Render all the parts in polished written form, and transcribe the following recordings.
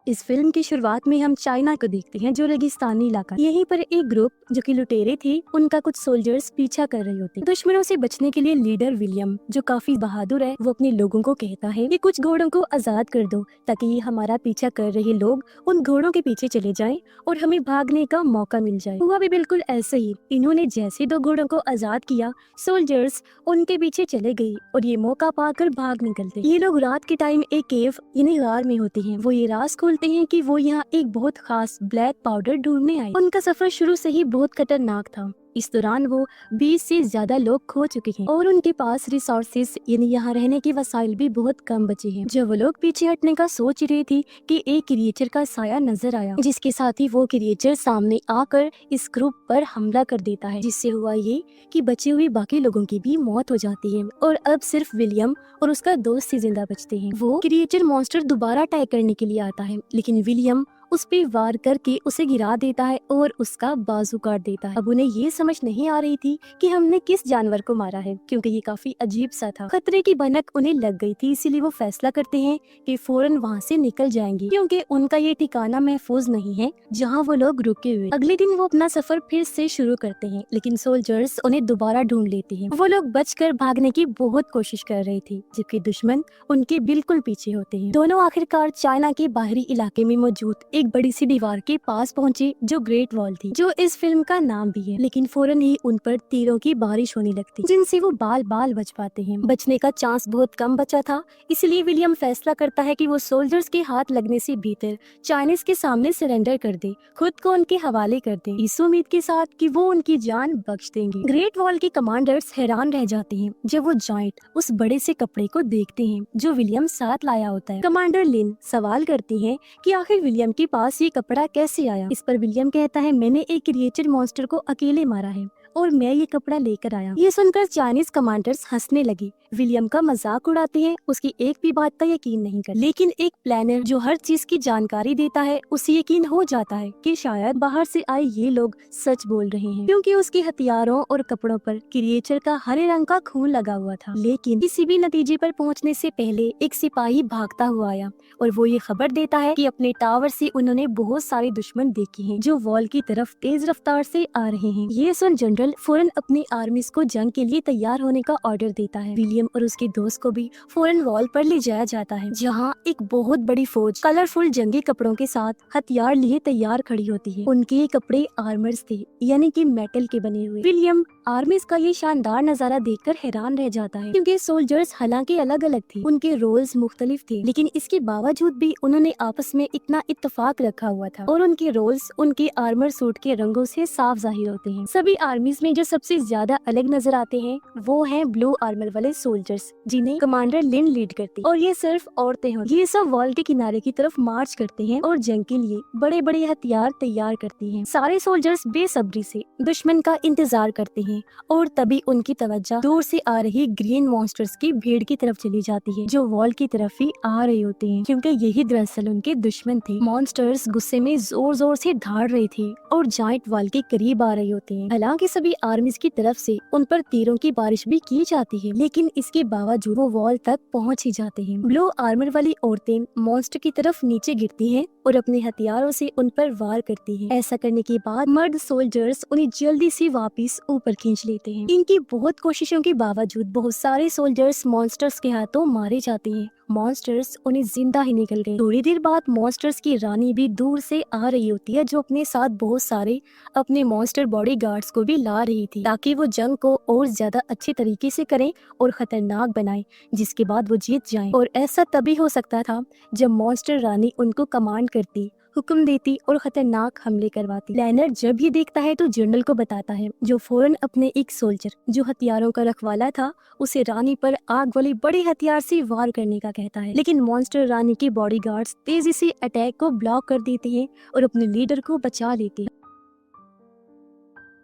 इस फिल्म की शुरुआत में हम चाइना को देखते हैं, जो रेगिस्तानी इलाका। यहीं पर एक ग्रुप जो कि लुटेरे थे, उनका कुछ सोल्जर्स पीछा कर रहे होते हैं। दुश्मनों से बचने के लिए लीडर विलियम, जो काफी बहादुर है, वो अपने लोगों को कहता है कि कुछ घोड़ों को आजाद कर दो ताकि ये हमारा पीछा कर रहे लोग उन घोड़ों के पीछे चले जाएं और हमें भागने का मौका मिल जाए। हुआ भी बिल्कुल ऐसे ही। इन्होंने जैसे दो घोड़ों को आजाद किया, सोल्जर्स उनके पीछे चले गए और ये मौका पाकर भाग निकलते। ये लोग रात के टाइम एक केव यानी गार में होते हैं। वो ये राज खोलते हैं कि वो यहाँ एक बहुत खास ब्लैक पाउडर ढूंढने आए। उनका सफर शुरू से ही बहुत खतरनाक था। इस दौरान वो 20 से ज्यादा लोग खो चुके हैं और उनके पास रिसोर्सेस यानी यहाँ रहने के वसाइल भी बहुत कम बचे हैं। जब वो लोग पीछे हटने का सोच रहे थे कि एक क्रिएचर का साया नजर आया, जिसके साथ ही वो क्रिएचर सामने आकर इस ग्रुप पर हमला कर देता है, जिससे हुआ ये कि बचे हुए बाकी लोगों की भी मौत हो जाती है और अब सिर्फ विलियम और उसका दोस्त ही जिंदा बचते हैं। वो क्रिएचर मॉन्स्टर दोबारा अटैक करने के लिए आता है, लेकिन विलियम उस पे वार करके उसे गिरा देता है और उसका बाजू काट देता है। अब उन्हें ये समझ नहीं आ रही थी कि हमने किस जानवर को मारा है, क्योंकि ये काफी अजीब सा था। खतरे की भनक उन्हें लग गई थी, इसीलिए वो फैसला करते हैं कि फौरन वहाँ से निकल जाएंगे, क्योंकि उनका ये ठिकाना महफूज नहीं है जहाँ वो लोग रुके हुए। अगले दिन वो अपना सफर फिर से शुरू करते हैं, लेकिन सोल्जर्स उन्हें दोबारा ढूंढ लेते हैं। वो लोग बचकर भागने की बहुत कोशिश कर रहे थे, जबकि दुश्मन उनके बिल्कुल पीछे होते हैं। दोनों आखिरकार चाइना के बाहरी इलाके में मौजूद एक बड़ी सी दीवार के पास पहुंचे, जो ग्रेट वॉल थी, जो इस फिल्म का नाम भी है। लेकिन फौरन ही उन पर तीरों की बारिश होने लगती, जिनसे वो बाल बाल बच पाते हैं। बचने का चांस बहुत कम बचा था, इसलिए विलियम फैसला करता है कि वो सोल्जर्स के हाथ लगने से भीतर चाइनीज के सामने सरेंडर कर दे, खुद को उनके हवाले कर दे, इस उम्मीद के साथ कि वो उनकी जान बख्श देंगे। ग्रेट वॉल के कमांडर्स हैरान रह जाते हैं जब वो जायंट उस बड़े से कपड़े को देखते हैं जो विलियम साथ लाया होता है। कमांडर लिन सवाल करती है कि आखिर विलियम के पास ये कपड़ा कैसे आया। इस पर विलियम कहता है, मैंने एक क्रिएचर मॉन्स्टर को अकेले मारा है और मैं ये कपड़ा लेकर आया। ये सुनकर चाइनीज कमांडर्स हंसने लगे, विलियम का मजाक उड़ाते हैं, उसकी एक भी बात का यकीन नहीं करते। लेकिन एक प्लानर जो हर चीज की जानकारी देता है, उसे यकीन हो जाता है कि शायद बाहर से आए ये लोग सच बोल रहे हैं, क्योंकि उसके हथियारों और कपड़ों पर क्रिएचर का हरे रंग का खून लगा हुआ था। लेकिन किसी भी नतीजे पर पहुंचने से पहले एक सिपाही भागता हुआ आया और वो ये खबर देता है कि अपने टावर से उन्होंने बहुत सारे दुश्मन देखे हैं जो वॉल की तरफ तेज रफ्तार से आ रहे हैं। ये सुन जनरल फौरन अपनी आर्मीज को जंग के लिए तैयार होने का ऑर्डर देता है। विलियम और उसके दोस्त को भी फौरन वॉल पर ले जाया जाता है, जहाँ एक बहुत बड़ी फौज कलरफुल जंगी कपड़ों के साथ हथियार लिए तैयार खड़ी होती है। उनके ये कपड़े आर्मर्स थे, यानी कि मेटल के बने हुए। विलियम आर्मीज का ये शानदार नजारा देखकर हैरान रह जाता है, क्योंकि सोल्जर्स हालांकि अलग अलग थे, उनके रोल्स मुख्तलिफ थे, लेकिन इसके बावजूद भी उन्होंने आपस में इतना इत्तेफाक रखा हुआ था और उनके रोल्स उनके आर्मर सूट के रंगों से साफ जाहिर होते हैं। सभी आर्मीज में जो सबसे ज्यादा अलग नजर आते हैं वो हैं ब्लू आर्मर वाले सोल्जर्स, जिन्हें कमांडर लिन लीड करती, और ये सिर्फ औरतें होती। ये सब वॉल के किनारे की तरफ मार्च करते हैं और जंग के लिए बड़े बड़े हथियार तैयार करती हैं। सारे सोल्जर्स बेसब्री से दुश्मन का इंतजार करते हैं और तभी उनकी तवज्जो दूर से आ रही ग्रीन मॉन्स्टर्स की भीड़ की तरफ चली जाती है, जो वॉल की तरफ ही आ रहे होते हैं, क्योंकि यही दरअसल उनके दुश्मन थे। मॉन्स्टर्स गुस्से में जोर जोर से धाड़ रहे थे और जायंट वॉल के करीब आ रहे होते हैं। हालांकि सभी आर्मीज की तरफ से उन पर तीरों की बारिश भी की जाती है, लेकिन इसके बावजूद वो वॉल तक पहुंच ही जाते हैं। ब्लू आर्मर वाली औरतें मॉन्स्टर की तरफ नीचे गिरती हैं और अपने हथियारों से उन पर वार करती हैं। ऐसा करने के बाद मर्द सोल्जर्स उन्हें जल्दी से वापस ऊपर खींच लेते हैं। इनकी बहुत कोशिशों के बावजूद बहुत सारे सोल्जर्स मॉन्स्टर्स के हाथों मारे जाते हैं। मॉन्स्टर्स उन्हें जिंदा ही निकल गए। थोड़ी देर बाद मॉन्स्टर्स की रानी भी दूर से आ रही होती है, जो अपने साथ बहुत सारे अपने मॉन्स्टर बॉडीगार्ड्स को भी ला रही थी, ताकि वो जंग को और ज्यादा अच्छे तरीके से करें और खतरनाक बनाए, जिसके बाद वो जीत जाएं। और ऐसा तभी हो सकता था जब मॉन्स्टर रानी उनको कमांड करती, हुक्म देती और खतरनाक हमले करवाती। लैनर जब ये देखता है तो जनरल को बताता है, जो फौरन अपने एक सोल्जर जो हथियारों का रखवाला था उसे रानी पर आग वाले बड़े हथियार से वार करने का कहता है। लेकिन मॉन्स्टर रानी के बॉडीगार्ड्स तेजी से अटैक को ब्लॉक कर देते हैं और अपने लीडर को बचा लेते हैं।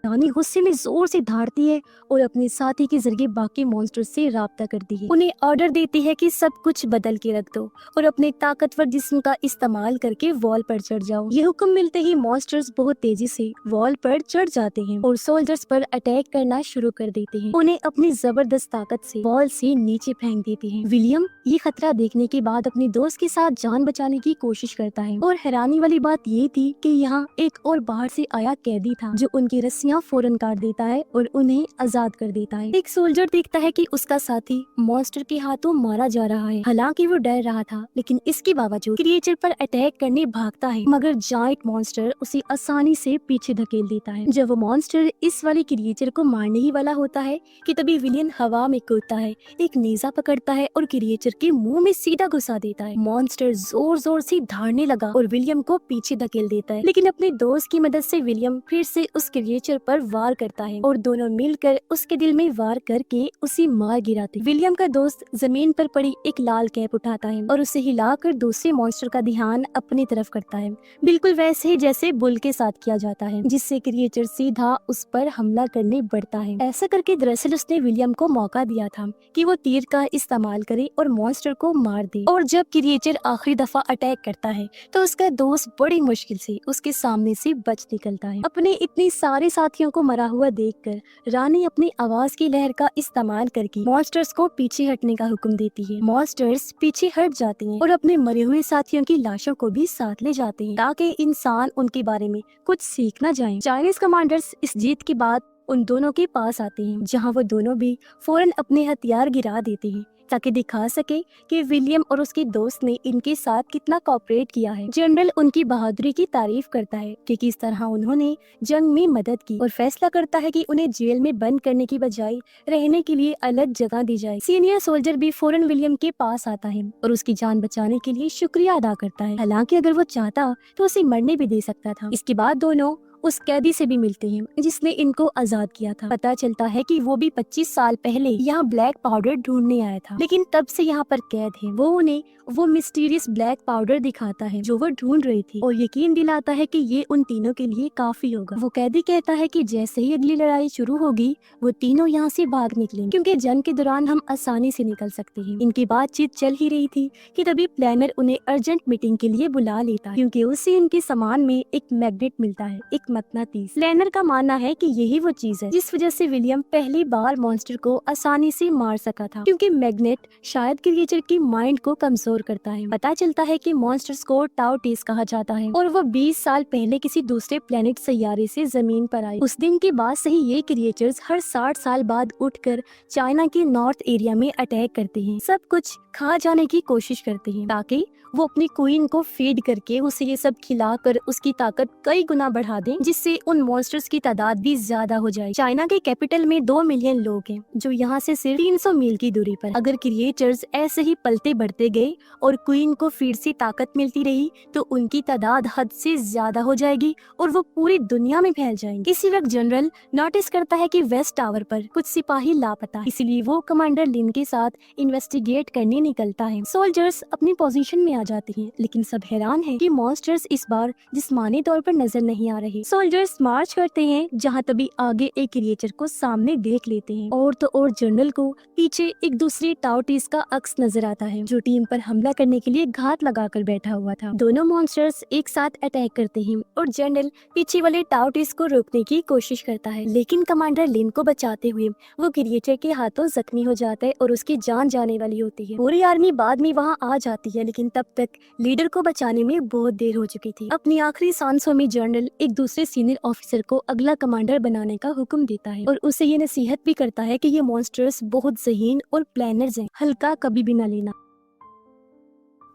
रानी गुस्से में जोर से दहाड़ती है और अपने साथी के जरिए बाकी मॉन्स्टर्स से राब्ता करती है। उन्हें ऑर्डर देती है कि सब कुछ बदल के रख दो और अपने ताकतवर जिस्म का इस्तेमाल करके वॉल पर चढ़ जाओ। ये हुक्म मिलते ही मॉन्स्टर्स बहुत तेजी से वॉल पर चढ़ जाते हैं और सोल्जर्स पर अटैक करना शुरू कर देते हैं। उन्हें अपनी जबरदस्त ताकत से वॉल से नीचे फेंक देते हैं। विलियम ये खतरा देखने के बाद अपने दोस्त के साथ जान बचाने की कोशिश करता है और हैरानी वाली बात ये थी कि यहाँ एक और बाहर से आया कैदी था जो उनकी रस्सियां फौरन काट देता है और उन्हें आजाद कर देता है। एक सोल्जर देखता है कि उसका साथी मॉन्स्टर के हाथों मारा जा रहा है। हालांकि वो डर रहा था, लेकिन इसके बावजूद क्रिएचर पर अटैक करने भागता है, मगर जायंट मॉन्स्टर उसे आसानी से पीछे धकेल देता है। जब वो मॉन्स्टर इस वाले क्रिएचर को मारने ही वाला होता है कि तभी विलियन हवा में कूदता है, एक नेजा पकड़ता है और क्रिएचर के मुंह में सीधा घुसा देता है। मॉन्स्टर जोर जोर से दहाड़ने लगा और विलियम को पीछे धकेल देता है, लेकिन अपने दोस्त की मदद से विलियम फिर से उस क्रिएचर पर वार करता है और दोनों मिलकर उसके दिल में वार करके उसे मार गिराते। विलियम का दोस्त जमीन पर पड़ी एक लाल कैप उठाता है और उसे हिलाकर दूसरे मॉन्स्टर का ध्यान अपनी तरफ करता है, बिल्कुल वैसे ही जैसे बुल के साथ किया जाता है, जिससे क्रिएचर सीधा उस पर हमला करने बढ़ता है। ऐसा करके दरअसल उसने विलियम को मौका दिया था कि वो तीर का इस्तेमाल करे और मॉन्स्टर को मार दे। और जब क्रिएचर आखिरी दफा अटैक करता है तो उसका दोस्त बड़ी मुश्किल से उसके सामने से बच निकलता है। अपने इतने सारे साथियों को मरा हुआ देखकर रानी अपनी आवाज की लहर का इस्तेमाल करके मॉन्स्टर्स को पीछे हटने का हुक्म देती है। मॉन्स्टर्स पीछे हट जाते हैं और अपने मरे हुए साथियों की लाशों को भी साथ ले जाते हैं ताकि इंसान उनके बारे में कुछ सीख न जाएं। चाइनीज कमांडर्स इस जीत के बाद उन दोनों के पास आते हैं, जहां वो दोनों भी फौरन अपने हथियार गिरा देते हैं ताकि दिखा सके कि विलियम और उसके दोस्त ने इनके साथ कितना कोऑपरेट किया है। जनरल उनकी बहादुरी की तारीफ करता है कि किस तरह उन्होंने जंग में मदद की और फैसला करता है कि उन्हें जेल में बंद करने की बजाय रहने के लिए अलग जगह दी जाए। सीनियर सोल्जर भी फौरन विलियम के पास आता है और उसकी जान बचाने के लिए शुक्रिया अदा करता है। हालांकि अगर वो चाहता तो उसे मरने भी दे सकता था। इसके बाद दोनों उस कैदी से भी मिलते हैं जिसने इनको आजाद किया था। पता चलता है कि वो भी 25 साल पहले यहाँ ब्लैक पाउडर ढूंढने आया था, लेकिन तब से यहाँ पर कैद है। वो उन्हें वो मिस्टीरियस ब्लैक पाउडर दिखाता है जो वो ढूंढ रही थी और यकीन दिलाता है कि ये उन तीनों के लिए काफी होगा। वो कैदी कहता है कि जैसे ही अगली लड़ाई शुरू होगी वो तीनों यहाँ से भाग निकलेंगे, क्योंकि जंग के दौरान हम आसानी से निकल सकते हैं। इनकी बातचीत चल ही रही थी कि तभी प्लानर उन्हें अर्जेंट मीटिंग के लिए बुला लेता है, क्योंकि उसे उनके सामान में एक मैग्नेट मिलता है, एक मकनातीस। प्लानर का मानना है कि यही वो चीज है जिस वजह से विलियम पहली बार मॉन्स्टर को आसानी से मार सका था, क्योंकि मैग्नेट शायद क्रिएचर की माइंड को कमजोर करता है। पता चलता है कि मॉन्स्टर्स को टाओटीज कहा जाता है और वो 20 साल पहले किसी दूसरे प्लेनेट सैयारे से जमीन पर आए। उस दिन के बाद से ही ये क्रिएचर्स हर 60 साल बाद उठकर चाइना के नॉर्थ एरिया में अटैक करते हैं, सब कुछ खा जाने की कोशिश करते हैं ताकि वो अपनी क्वीन को फीड करके उसे ये सब खिलाकर उसकी ताकत कई गुना बढ़ा दें, जिससे उन मॉन्स्टर्स की तादाद भी ज्यादा हो जाए। चाइना के कैपिटल में 2 मिलियन लोग हैं जो यहाँ से सिर्फ 300 मील की दूरी पर। अगर क्रिएचर्स ऐसे ही पलते बढ़ते गए और क्वीन को फीड से ताकत मिलती रही तो उनकी तादाद हद से ज्यादा हो जाएगी और वो पूरी दुनिया में फैल जाएंगे। इसी वक्त जनरल नोटिस करता है कि वेस्ट टावर पर कुछ सिपाही लापता, इसलिए वो कमांडर लिन के साथ इन्वेस्टिगेट करने निकलता है। सोल्जर्स अपनी पोजीशन में आ जाते हैं, लेकिन सब हैरान हैं कि मॉन्स्टर्स इस बार जिस्मानी तौर पर नजर नहीं आ रहे। सोल्जर्स मार्च करते हैं, जहां तभी आगे एक क्रिएचर को सामने देख लेते हैं और तो और जनरल को पीछे एक दूसरी टाउटीज का अक्स नजर आता है जो टीम पर हमला करने के लिए घात लगाकर बैठा हुआ था। दोनों मॉन्स्टर्स एक साथ अटैक करते हैं और जनरल पीछे वाले टाउटीज को रोकने की कोशिश करता है, लेकिन कमांडर लिन को बचाते हुए वो क्रिएचर के हाथों जख्मी हो जाता है और उसकी जान जाने वाली होती है। पूरी आर्मी बाद में वहाँ आ जाती है, लेकिन तब तक लीडर को बचाने में बहुत देर हो चुकी थी। अपनी आखिरी सांसों में जनरल एक दूसरे सीनियर ऑफिसर को अगला कमांडर बनाने का हुक्म देता है और उसे ये नसीहत भी करता है कि ये मॉन्स्टर्स बहुत ज़हीन और प्लानर्स हैं, हल्का कभी भी न लेना।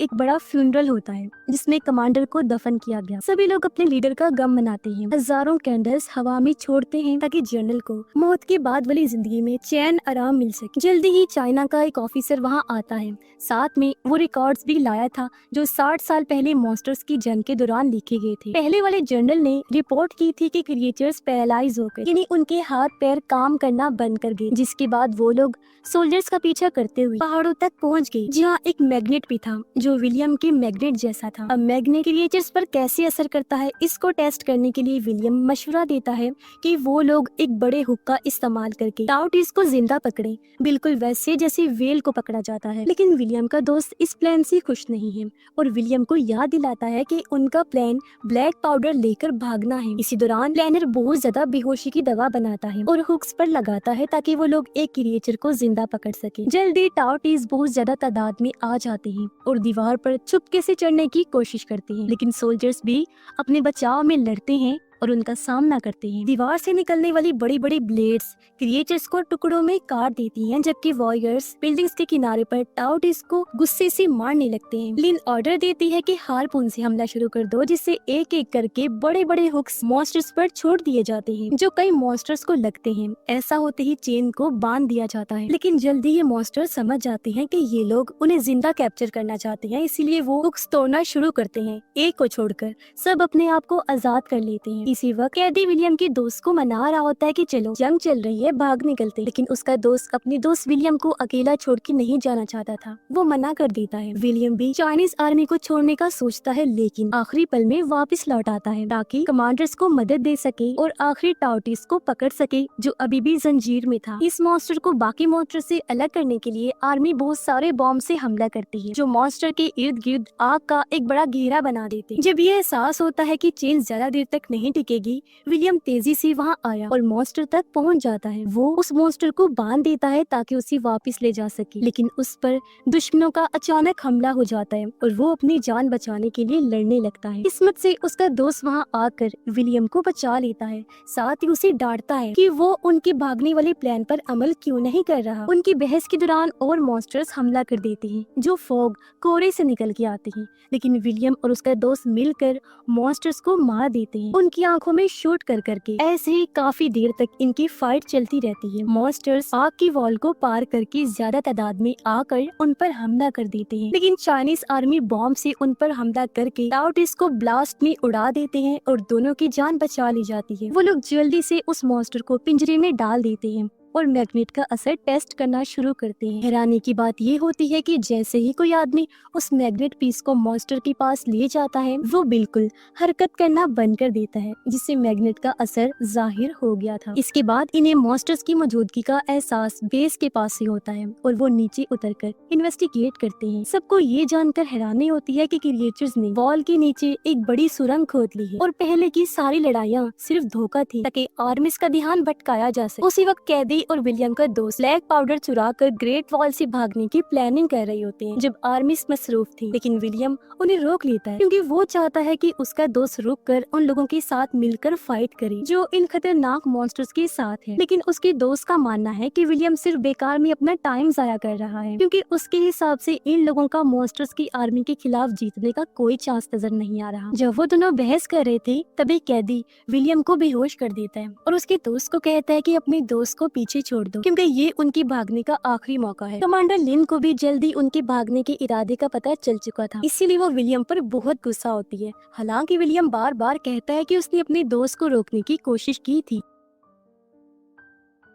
एक बड़ा फ्यूनरल होता है जिसमें कमांडर को दफन किया गया। सभी लोग अपने लीडर का गम मनाते हैं, हजारों कैंडल्स हवा में छोड़ते हैं ताकि जनरल को मौत के बाद वाली जिंदगी में चैन आराम मिल सके। जल्दी ही चाइना का एक ऑफिसर वहां आता है, साथ में वो रिकॉर्ड्स भी लाया था जो 60 साल पहले मॉन्स्टर्स की जंग के दौरान लिखे गए थे। पहले वाले जनरल ने रिपोर्ट की थी कि क्रिएचर्स पैरालाइज हो गए, यानी उनके हाथ पैर काम करना बंद कर गए, जिसके बाद वो लोग सोल्जर्स का पीछा करते हुए पहाड़ों तक पहुँच गए, जहाँ एक मैग्नेट भी था जो जो विलियम के मैग्नेट जैसा था। अब मैग्नेट क्रिएचर्स पर कैसे असर करता है, इसको टेस्ट करने के लिए विलियम मशवरा देता है कि वो लोग एक बड़े हुक का इस्तेमाल करके टाउटीज को जिंदा पकड़े, बिल्कुल वैसे जैसे वेल को पकड़ा जाता है। लेकिन विलियम का दोस्त इस प्लान से खुश नहीं है और विलियम को याद दिलाता है कि उनका प्लान ब्लैक पाउडर लेकर भागना है। इसी दौरान प्लानर बहुत ज्यादा बेहोशी की दवा बनाता है और हुक्स पर लगाता है ताकि वो लोग एक क्रिएचर को जिंदा पकड़ सके। जल्दी टाउटीज बहुत ज्यादा तादाद में आ जाते हैं और दीवार पर चुपके से चढ़ने की कोशिश करते हैं, लेकिन सोल्जर्स भी अपने बचाव में लड़ते हैं और उनका सामना करते हैं। दीवार से निकलने वाली बड़ी बड़ी ब्लेड्स क्रिएचर्स को टुकड़ों में काट देती हैं, जबकि वॉरियर्स बिल्डिंग्स के किनारे पर टाउटीज को गुस्से से मारने लगते हैं। लिन ऑर्डर देती है कि हार्पून से हमला शुरू कर दो, जिससे एक एक करके बड़े बड़े हुक्स मॉन्स्टर्स पर छोड़ दिए जाते हैं, जो कई मॉन्स्टर्स को लगते हैं। ऐसा होते ही चेन को बांध दिया जाता है, लेकिन जल्दी ये मॉन्स्टर समझ जाते हैं कि ये लोग उन्हें जिंदा कैप्चर करना चाहते हैं, इसीलिए वो हुक्स तोड़ना शुरू करते हैं। एक को छोड़कर सब अपने आप को आजाद कर लेते हैं। इसी वक्त कैदी विलियम के दोस्त को मना रहा होता है कि चलो जंग चल रही है, भाग निकलते, लेकिन उसका दोस्त अपने दोस्त विलियम को अकेला छोड़ के नहीं जाना चाहता था, वो मना कर देता है। विलियम भी चाइनीज आर्मी को छोड़ने का सोचता है, लेकिन आखिरी पल में वापस लौट आता है ताकि कमांडर्स को मदद दे सके और आखिरी टाउटीज को पकड़ सके जो अभी भी जंजीर में था। इस मॉन्स्टर को बाकी मॉन्स्टर से अलग करने के लिए आर्मी बहुत सारे बॉम्ब से हमला करती है, जो मॉन्स्टर के इर्द गिर्द आग का एक बड़ा घेरा बना देते। जब ये एहसास होता है कि चेन ज्यादा देर तक नहीं टिकेगी, विलियम तेजी से वहाँ आया और मॉन्स्टर तक पहुँच जाता है। वो उस मॉन्स्टर को बांध देता है ताकि उसे वापस ले जा सके, लेकिन उस पर दुश्मनों का अचानक हमला हो जाता है और वो अपनी जान बचाने के लिए लड़ने लगता है। किस्मत से उसका दोस्त वहाँ आकर विलियम को बचा लेता है, साथ ही उसे डांटता है कि वो उनके भागने वाले प्लान पर अमल क्यों नहीं कर रहा। उनकी बहस के दौरान और मॉन्स्टर्स हमला कर देते हैं, जो फॉग कोहरे से निकल के आते हैं, लेकिन विलियम और उसका दोस्त मिलकर मॉन्स्टर्स को मार देते हैं, उनकी आंखों में शूट कर करके। ऐसे ही काफी देर तक इनकी फाइट चलती रहती है। मॉन्स्टर्स आग की वॉल को पार करके ज्यादा तादाद में आकर उन पर हमला कर देते हैं, लेकिन चाइनीज आर्मी बॉम्ब से उन पर हमला करके टाउटीज को ब्लास्ट में उड़ा देते हैं और दोनों की जान बचा ली जाती है। वो लोग जल्दी से उस मॉन्स्टर को पिंजरे में डाल देते हैं और मैग्नेट का असर टेस्ट करना शुरू करते हैं। हैरानी की बात ये होती है कि जैसे ही कोई आदमी उस मैग्नेट पीस को मॉन्स्टर के पास ले जाता है, वो बिल्कुल हरकत करना बंद कर देता है, जिससे मैग्नेट का असर जाहिर हो गया था। इसके बाद इन्हें मॉन्स्टर्स की मौजूदगी का एहसास बेस के पास से होता है और वो नीचे उतरकर इन्वेस्टिगेट करते हैं। सबको ये जानकर हैरानी होती है कि क्रिएचर्स ने वॉल के नीचे एक बड़ी सुरंग खोद ली है और पहले की सारी लड़ाइयाँ सिर्फ धोखा थी ताकि आर्मीज का ध्यान भटकाया जा सके। उसी वक्त कैदी और विलियम का दोस्त ब्लैक पाउडर चुराकर ग्रेट वॉल से भागने की प्लानिंग कर रहे होते हैं जब आर्मी मसरूफ थी, लेकिन विलियम उन्हें रोक लेता है क्योंकि वो चाहता है कि उसका दोस्त रुककर उन लोगों के साथ मिलकर फाइट करे जो इन खतरनाक मॉन्स्टर्स के साथ है। लेकिन उसके दोस्त का मानना है कि विलियम सिर्फ बेकार में अपना टाइम जाया कर रहा है, क्योंकि उसके हिसाब से इन लोगों का मॉन्स्टर्स की आर्मी के खिलाफ जीतने का कोई चांस नजर नहीं आ रहा। जब वो दोनों बहस कर रहे थे, तभी कैदी विलियम को बेहोश कर देता है और उसके दोस्त को कहता है कि अपने दोस्त को पीछे छोड़ दो, क्योंकि ये उनकी भागने का आखिरी मौका है। कमांडर लिन को भी जल्दी उनके भागने के इरादे का पता चल चुका था, इसीलिए वो विलियम पर बहुत गुस्सा होती है। हालांकि विलियम बार बार कहता है कि उसने अपने दोस्त को रोकने की कोशिश की थी।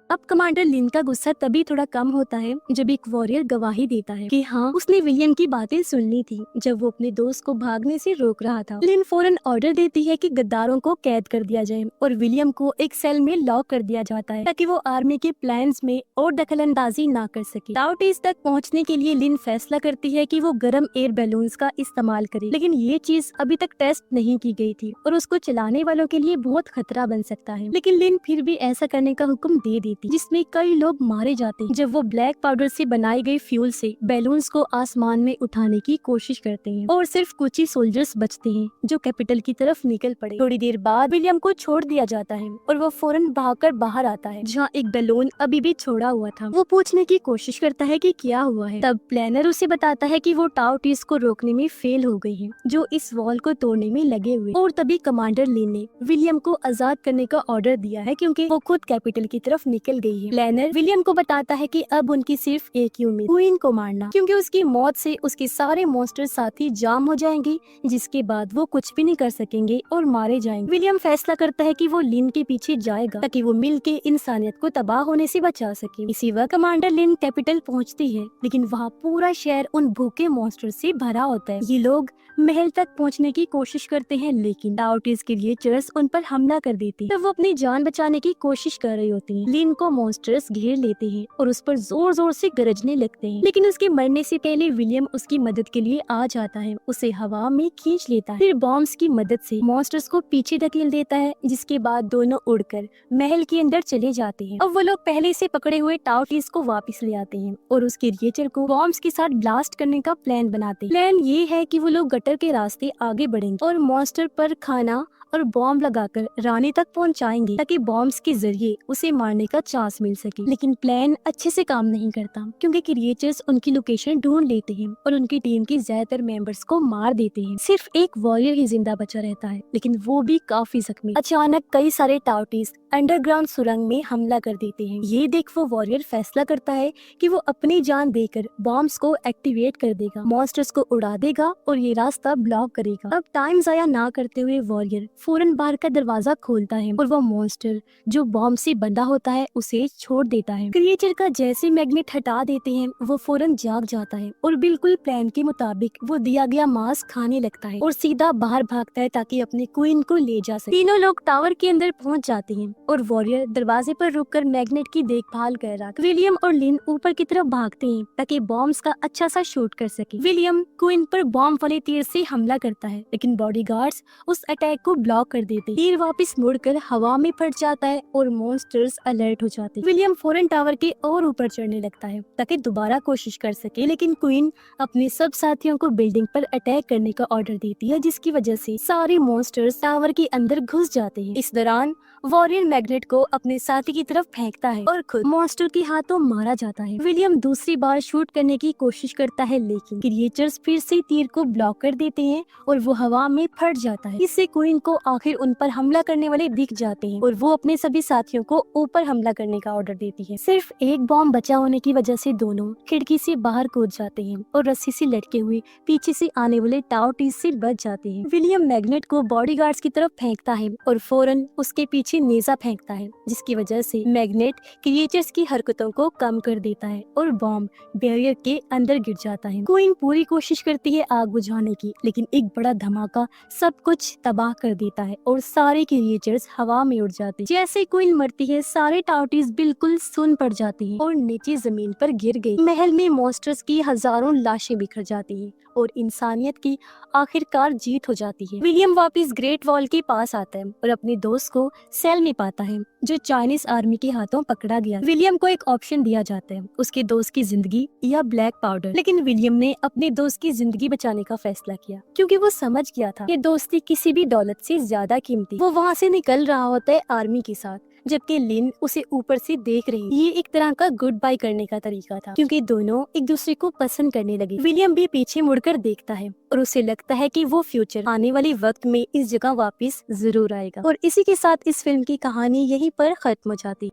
अब कमांडर लिन का गुस्सा तभी थोड़ा कम होता है जब एक वॉरियर गवाही देता है कि हाँ, उसने विलियम की बातें सुन ली थी जब वो अपने दोस्त को भागने से रोक रहा था। लिन फौरन ऑर्डर देती है कि गद्दारों को कैद कर दिया जाए और विलियम को एक सेल में लॉक कर दिया जाता है ताकि वो आर्मी के प्लान्स में और दखलंदाजी ना कर सके। टाउटीज तक पहुँचने के लिए लिन फैसला करती है कि वो गर्म एयर बैलून्स का इस्तेमाल करे, लेकिन ये चीज अभी तक टेस्ट नहीं की गई थी और उसको चलाने वालों के लिए बहुत खतरा बन सकता है। लेकिन लिन फिर भी ऐसा करने का हुक्म दे देती, जिसमें कई लोग मारे जाते हैं जब वो ब्लैक पाउडर से बनाई गई फ्यूल से बैलून्स को आसमान में उठाने की कोशिश करते हैं और सिर्फ कुछ ही सोल्जर्स बचते हैं जो कैपिटल की तरफ निकल पड़े। थोड़ी देर बाद विलियम को छोड़ दिया जाता है और वो फौरन भागकर बाहर आता है जहाँ एक बैलून अभी भी छोड़ा हुआ था। वो पूछने की कोशिश करता है कि क्या हुआ है। तब प्लानर उसे बताता है कि वो टाउटीज को रोकने में फेल हो गई है जो इस वॉल को तोड़ने में लगे हुए, और तभी कमांडर लिन ने विलियम को आजाद करने का ऑर्डर दिया है क्योंकि वो खुद कैपिटल की तरफ निकल निकल गई है। प्लानर विलियम को बताता है कि अब उनकी सिर्फ एक ही उम्मीद, क्वीन को मारना, क्योंकि उसकी मौत से उसके सारे मॉन्स्टर साथी जाम हो जाएंगे, जिसके बाद वो कुछ भी नहीं कर सकेंगे और मारे जाएंगे। विलियम फैसला करता है कि वो लिन के पीछे जाएगा ताकि वो मिलके इंसानियत को तबाह होने से बचा सके। इसी वक्त कमांडर लिन कैपिटल पहुंचती है, लेकिन वहाँ पूरा शहर उन भूखे मॉन्स्टर से भरा होता है। ये लोग महल तक पहुंचने की कोशिश करते हैं, लेकिन टाउटीज के लिए चर्स उन पर हमला कर देती है। तब वो अपनी जान बचाने की कोशिश कर रही होती हैं। लिन को मॉन्स्टर्स घेर लेते हैं और उस पर जोर जोर से गरजने लगते हैं, लेकिन उसके मरने से पहले विलियम उसकी मदद के लिए आ जाता है, उसे हवा में खींच लेता है, फिर बॉम्ब्स की मदद से मॉन्स्टर्स को पीछे धकेल देता है, जिसके बाद दोनों उड़कर महल के अंदर चले जाते हैं। अब वो लोग पहले से पकड़े हुए टाउटीज को वापस ले आते हैं और उसके क्रिएचर को बॉम्ब्स के साथ ब्लास्ट करने का प्लान बनाते हैं। प्लान ये है कि वो लोग गटर के रास्ते आगे बढ़ेंगे और मॉन्स्टर पर खाना और बॉम्ब लगाकर रानी तक पहुंचाएंगे, ताकि बॉम्ब्स के जरिए उसे मारने का चांस मिल सके। लेकिन प्लान अच्छे से काम नहीं करता, क्योंकि क्रिएचर्स उनकी लोकेशन ढूंढ लेते हैं और उनकी टीम के ज्यादातर मेंबर्स को मार देते हैं। सिर्फ एक वॉरियर ही जिंदा बचा रहता है, लेकिन वो भी काफी जख्मी। अचानक कई सारे टाउटीज अंडरग्राउंड सुरंग में हमला कर देते हैं। ये देख वो वॉरियर फैसला करता है कि वो अपनी जान देकर बॉम्ब्स को एक्टिवेट कर देगा, मॉन्स्टर्स को उड़ा देगा और ये रास्ता ब्लॉक करेगा। अब टाइम जाया ना करते हुए वॉरियर फौरन बाहर का दरवाजा खोलता है और वो मॉन्स्टर जो बॉम्ब से बंधा होता है उसे छोड़ देता है। क्रिएचर का जैसे मैग्नेट हटा देते हैं, वो फौरन जाग जाता है और बिल्कुल प्लान के मुताबिक वो दिया गया मांस खाने लगता है और सीधा बाहर भागता है ताकि अपने क्वीन को ले जा सके। तीनों लोग टावर के अंदर पहुंच जाते हैं और वॉरियर दरवाजे पर रुककर मैग्नेट की देखभाल कर रहा। विलियम और लिन ऊपर की तरफ भागते हैं ताकि बॉम्ब्स का अच्छा सा शूट कर सके। विलियम क्वीन पर बॉम्ब वाले तीर से हमला करता है, लेकिन बॉडीगार्ड्स उस अटैक को ब्लॉक कर देते। तीर वापस मुड़कर हवा में फट जाता है और मॉन्स्टर्स अलर्ट हो जाते। विलियम फौरन टावर के और ऊपर चढ़ने लगता है ताकि दोबारा कोशिश कर सके, लेकिन क्वीन अपने सब साथियों को बिल्डिंग पर अटैक करने का ऑर्डर देती है, जिसकी वजह से सारे मॉन्स्टर्स टावर के अंदर घुस जाते हैं। इस दौरान वॉरियर मैग्नेट को अपने साथी की तरफ फेंकता है और खुद मॉन्स्टर के हाथों मारा जाता है। विलियम दूसरी बार शूट करने की कोशिश करता है, लेकिन क्रिएचर्स फिर से तीर को ब्लॉक कर देते हैं और वो हवा में फट जाता है। इससे क्वीन को आखिर उन पर हमला करने वाले दिख जाते हैं और वो अपने सभी साथियों को ऊपर हमला करने का ऑर्डर देती है। सिर्फ एक बॉम्ब बचा होने की वजह से दोनों खिड़की से बाहर कूद जाते हैं और रस्सी से लटके हुए पीछे से आने वाले टाउटीज से बच जाते हैं। विलियम मैग्नेट को बॉडीगार्ड्स की तरफ फेंकता है और फौरन उसके पीछे नेजा फेंकता है, जिसकी वजह से मैग्नेट क्रिएचर्स की हरकतों को कम कर देता है और बॉम्ब बैरियर के अंदर गिर जाता है। क्वीन पूरी कोशिश करती है आग बुझाने की, लेकिन एक बड़ा धमाका सब कुछ तबाह कर देता है और सारे क्रिएचर्स हवा में उड़ जाते हैं। जैसे क्वीन मरती है, सारे टाउटीज बिल्कुल सुन पड़ जाती हैं और नीचे जमीन पर गिर गई। महल में मॉन्स्टर्स की हजारों लाशें बिखर जाती हैं और इंसानियत की आखिरकार जीत हो जाती है। विलियम वापस ग्रेट वॉल के पास आता है और अपने दोस्त को सेल में पाता है, जो चाइनीज आर्मी के हाथों पकड़ा गया। विलियम को एक ऑप्शन दिया जाता है, उसके दोस्त की जिंदगी या ब्लैक पाउडर, लेकिन विलियम ने अपने दोस्त की जिंदगी बचाने का फैसला किया, क्योंकि वो समझ गया था ये दोस्ती किसी भी दौलत से ज्यादा कीमती। वो वहाँ से निकल रहा होता है आर्मी के साथ, जबकि लिन उसे ऊपर से देख रही। ये एक तरह का गुड बाय करने का तरीका था, क्योंकि दोनों एक दूसरे को पसंद करने लगे। विलियम भी पीछे मुड़कर देखता है और उसे लगता है कि वो फ्यूचर आने वाले वक्त में इस जगह वापस जरूर आएगा। और इसी के साथ इस फिल्म की कहानी यहीं पर खत्म हो जाती।